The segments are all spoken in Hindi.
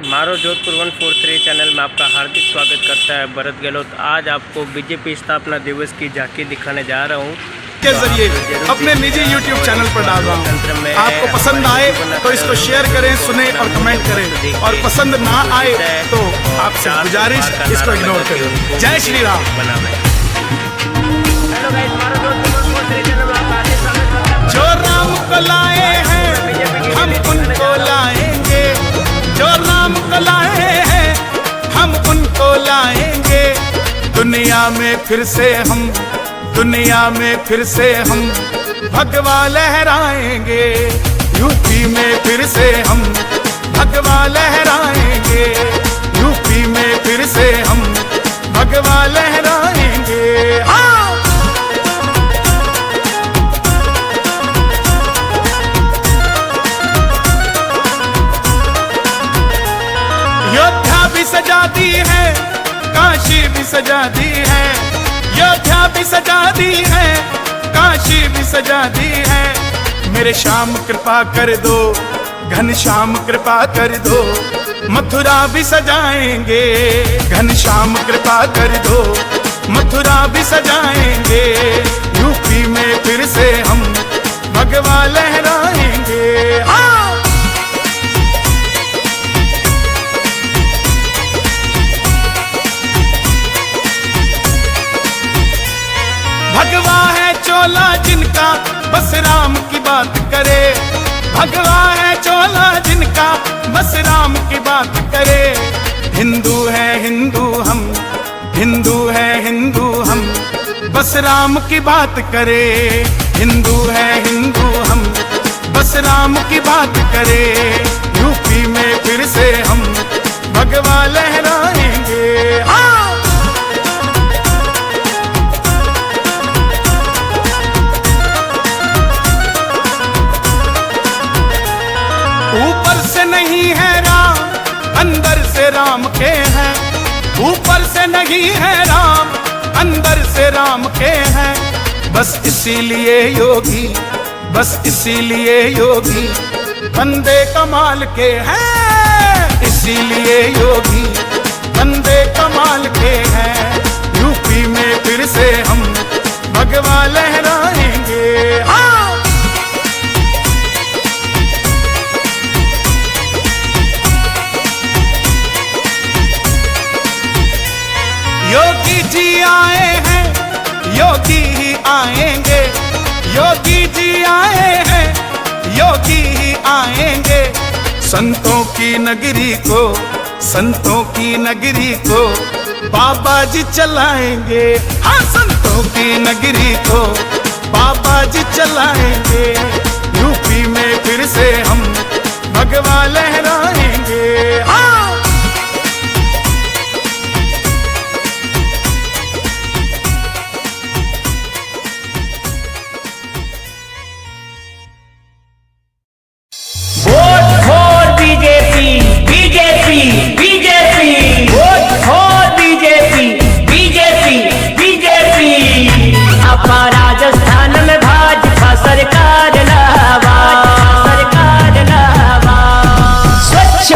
मारो जोधपुर 143 चैनल में आपका हार्दिक स्वागत करता है भरत गहलोत। आज आपको बीजेपी स्थापना दिवस की झांकी दिखाने जा रहा हूँ के जरिए अपने निजी YouTube चैनल पर डाल रहा हूँ। आपको पसंद आए तो इसको शेयर करें, सुने और कमेंट करें, और पसंद ना आए तो आपसे गुजारिश इसको इग्नोर करें। जय श्री राम। जो राम को लाए हैं हम उनको लाएंगे, जो राम को लाए हैं हम उनको लाएंगे। दुनिया में फिर से हम भगवा लहराएंगे। यूपी में फिर से हम भगवा लहराएंगे। यूपी में फिर से हम भगवा लहराएंगे। हाँ। योद्धा भी सजा दी है, काशी भी सजा दी है। योद्धा भी सजा दी है, काशी भी सजा दी है। मेरे श्याम कृपा कर दो, घनश्याम कृपा कर दो। मथुरा भी सजाएंगे, घनश्याम कृपा कर दो। मथुरा भी सजाएंगे। यूपी में फिर से हम भगवा लहराएंगे। हाँ। भगवा है चोला जिनका बस राम की बात करे। भगवा है चोला जिनका बस राम की बात करे। हिंदू है हिंदू हम, हिंदू है हिंदू हम, बस राम की बात करे। हिंदू है हिंदू हम, बस राम की बात करे। यूपी में फिर से हम भगवा लहराएंगे। हाँ। ऊपर से नहीं है राम, अंदर से राम के हैं। ऊपर से नहीं है राम, अंदर से राम के हैं। बस इसीलिए योगी, बस इसीलिए योगी बंदे कमाल के हैं। इसीलिए योगी बंदे कमाल के हैं। यूपी में फिर से हम भगवा लहराएंगे। हाँ। योगी जी आए हैं, योगी ही आएंगे। योगी जी आए हैं, योगी ही आएंगे। संतों की नगरी को, संतों की नगरी को बाबा जी चलाएंगे। हाँ, संतों की नगरी को बाबा जी चलाएंगे। यूपी में फिर से हम भगवा लहराएंगे। हाँ। राजस्थान में भाजपा सरकार लावा, सरकार लावा। स्वच्छ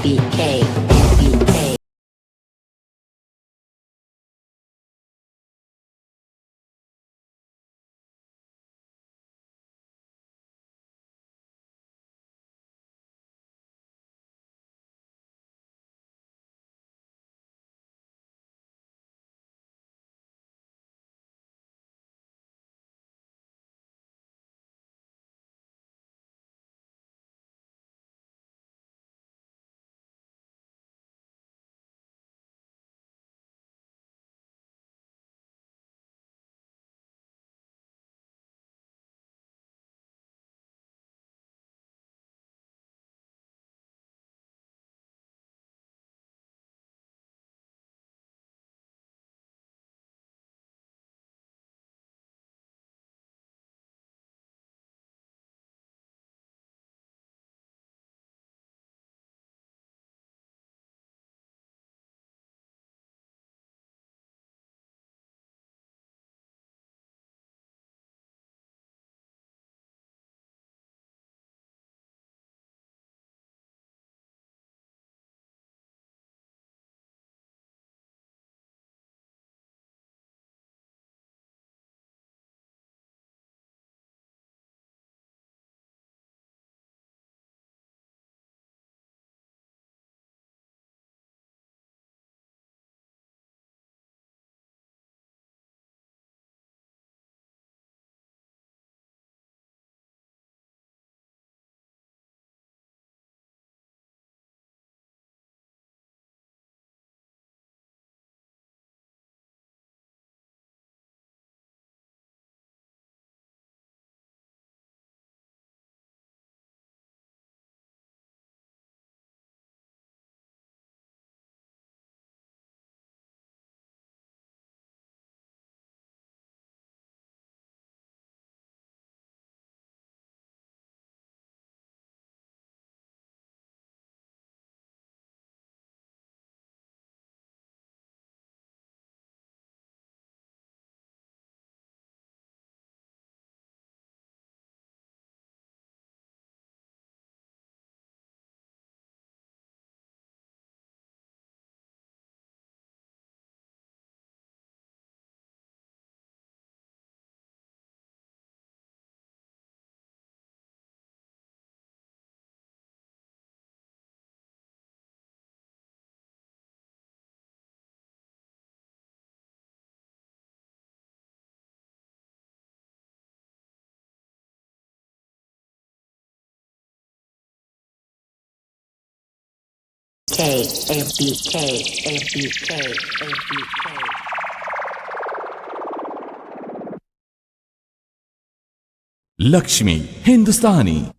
ABK. ABK. लक्ष्मी हिंदुस्तानी।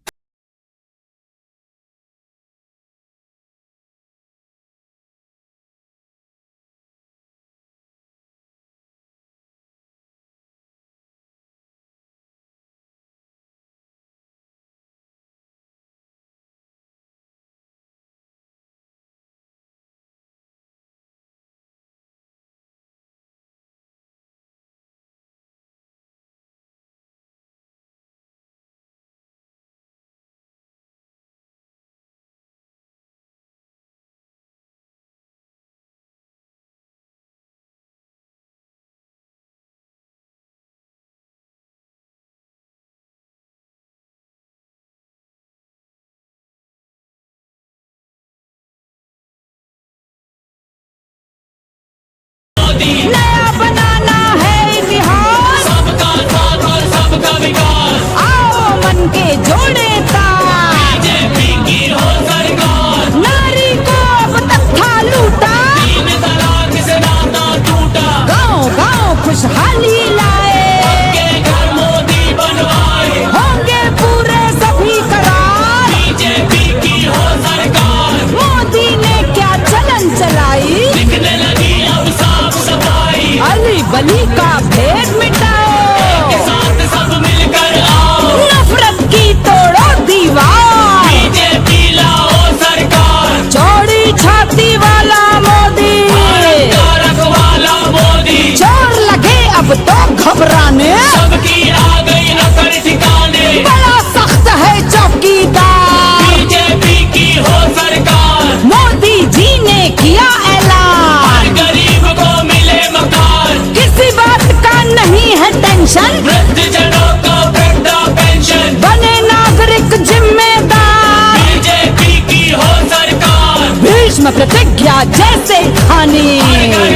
भस्म प्रतिज्ञा जैसे खानी।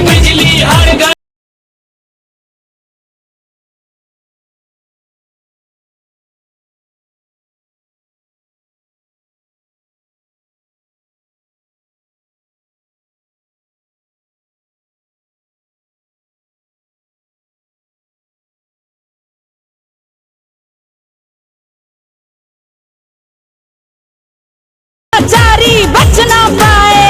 बिजली हर घर लाचारी बच ना पाए,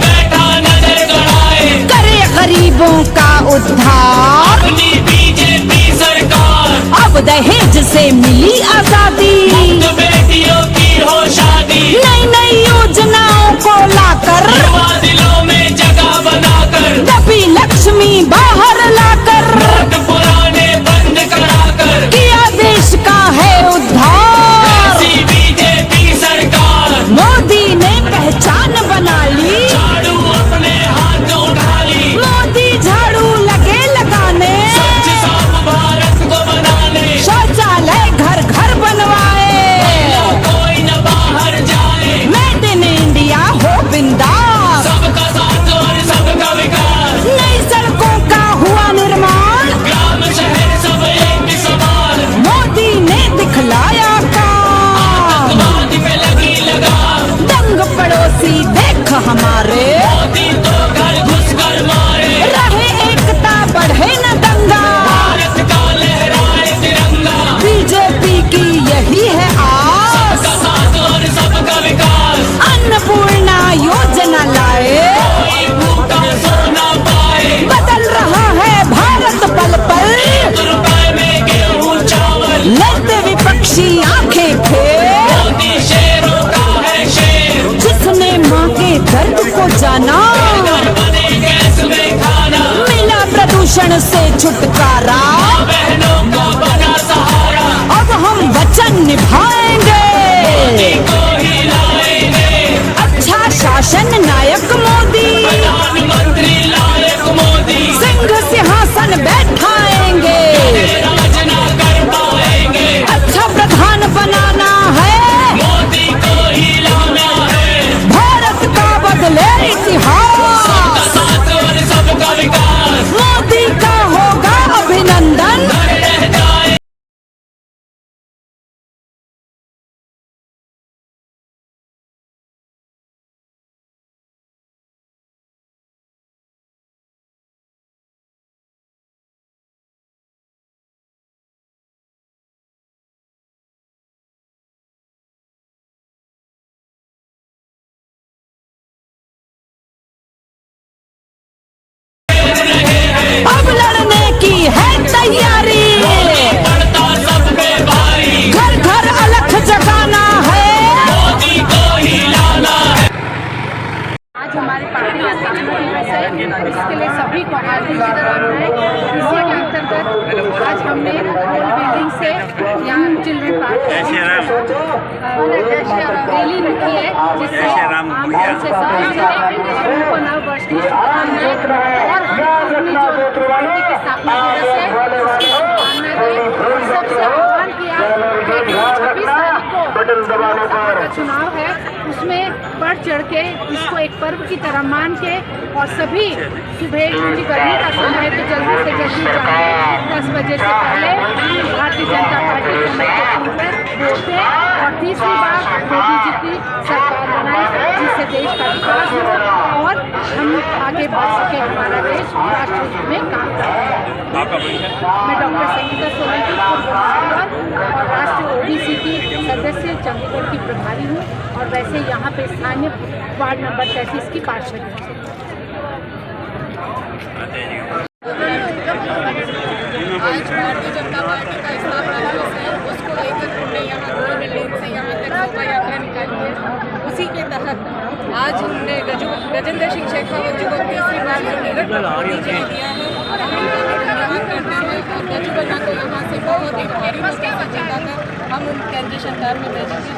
बैठा नजर गड़ाए, करे गरीबों का उद्धार। अपनी बीजेपी सरकार अब दहेज से मिली आजादी, तो बेटियों की हो शादी, नई नई योजनाओं को लाकर, युवा दिलों में जगह बनाकर, दबी लक्ष्मी बाहर लाकर, नोट पुराने बंद कराकर, किया देश का है उद्धार। ऐसी बीजेपी सरकार मोदी ने पहचान बना ली, झाड़ू अपने हाथ उठा ली, मोदी झाड़ू लगे लगाने, स्वच्छ साफ भारत को बनाने, शौचालय घर घर बनवाए, कोई न बाहर जाए, मेड इन इंडिया हो बिंदास, सबका साथ और सबका विकास, नई सड़कों का हुआ निर्माण, ग्राम शहर सब एक समान, मोदी ने दिखलाया काम। आतंकवाद पे लगी लगाम, दंग पड़ोसी देख हमारे, मोदी तो घर घुस कर मारे, रहे एकता बढ़े न दंगा, भारत का लहराए तिरंगा, बीजेपी की यही है आस, सबका साथ और सबका विकास, अन्नपूर्णा योजना लाए, कोई भूखा सो ना पाए, बदल रहा है भारत पल पल, रुपए में गेहूं चावल, लड़ते विपक्षी आंखें फेर, मोदी शेरों का है शेर, जिसने माँ के दर्द को जाना, घर बने गैस में खाना, मिला प्रदूषण से छुटकारा, बहनों का बना सहारा, अब हम वचन निभाएंगे, को ही लाएंगे, अच्छा शासन नायक मोदी, प्रधानमंत्री लायक मोदी, सिंह सिंहासन बैठाएंगे, राज ना कर पाएंगे, अच्छा प्रधान बनाना है, मोदी को ही लाना है, भारत का बदले इतिहास, साथ और सबका विकास, मोदी का होगा अभिनंदन, रह जाए अब लड़ने की है तैयारी, पड़ता सब पे भारी, घर घर अलख जगाना है, मोदी को ही लाना है। आज हमारे पार्टी का स्थापना दिवस है, इसके लिए सभी को हार्दिक शुभकामनाएं। इसी के अंतर्गत आज हमने बिल्डिंग से यहाँ चिल्ड्रन पार्क रैली रखी है, जिससे आम जन से सभी को नव वर्ष की शुभकामनाएं और अपनी जो पार्टी की स्थापना दिवस है उसकी शुभकामनाएं दें। सबसे आह्वान किया कि 26 तारीख को का चुनाव है, उसमें बढ़ चढ़ के इसको एक पर्व की तरह मान के और सभी सुबह, क्योंकि गर्मी का समय है तो जल्दी से जल्दी जाके 10 बजे से पहले भारतीय जनता पार्टी के मतदान पर वोट दें और तीसरी बार मोदी जी की सरकार बनाए, जिससे देश का विकास हो और हम आगे बढ़ सके, हमारा देश राष्ट्र हित में काम करें। मैं डॉक्टर संगीता सोलंकी और राष्ट्रीय ओबीसी की सदस्य चंडीगढ़ की प्रभारी हूँ और वैसे यहाँ पे स्थानीय वार्ड नंबर 33 की पार्षद हूँ। आज भारतीय जनता पार्टी का स्थापना दिवस है, उसको लेकर हमने यहाँ गोल बिल्डिंग से यहाँ तक शोभा यात्रा निकाली है। उसी के तहत आज हमने गजेंद्र सिंह शेखावत जी को तीसरी बार चंडीगढ़ प्रभारी दिया है और हम उनका धन्यवाद करते हैं और गजूबना को यहाँ से बहुत ही भारी मतों से जीता कर हम उन केंद्रीय सरकार में भेजेंगे।